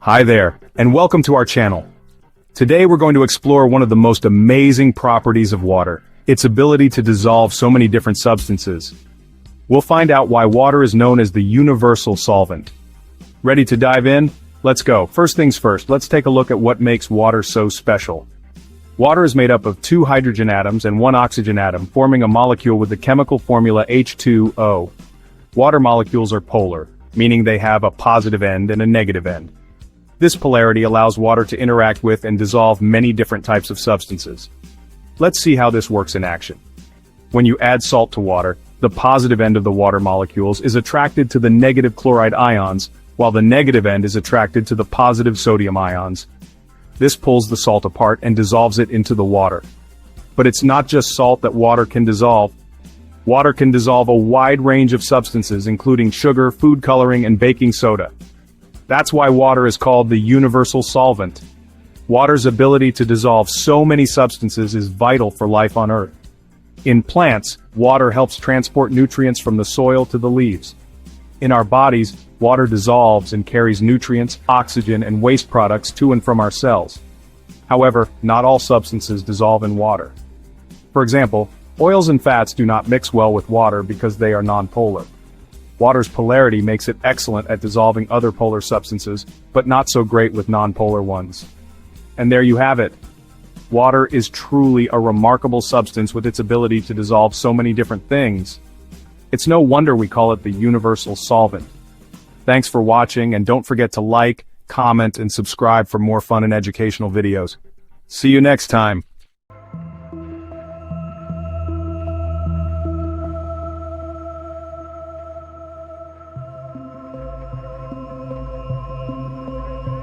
Hi there, and welcome to our channel. Today we're going to explore one of the most amazing properties of water, its ability to dissolve so many different substances. We'll find out why water is known as the universal solvent. Ready to dive in? Let's go. First things first, let's take a look at what makes water so special. Water is made up of 2 hydrogen atoms and 1 oxygen atom, forming a molecule with the chemical formula H2O. Water molecules are polar, meaning they have a positive end and a negative end. This polarity allows water to interact with and dissolve many different types of substances. Let's see how this works in action. When you add salt to water, the positive end of the water molecules is attracted to the negative chloride ions, while the negative end is attracted to the positive sodium ions. This pulls the salt apart and dissolves it into the water. But it's not just salt that water can dissolve. Water can dissolve a wide range of substances, including sugar, food coloring, and baking soda. That's why water is called the universal solvent. Water's ability to dissolve so many substances is vital for life on Earth. In plants, water helps transport nutrients from the soil to the leaves. In our bodies, water dissolves and carries nutrients, oxygen, and waste products to and from our cells. However, not all substances dissolve in water. For example, oils and fats do not mix well with water because they are nonpolar. Water's polarity makes it excellent at dissolving other polar substances, but not so great with nonpolar ones. And there you have it. Water is truly a remarkable substance with its ability to dissolve so many different things. It's no wonder we call it the universal solvent. Thanks for watching, and don't forget to like, comment, and subscribe for more fun and educational videos. See you next time.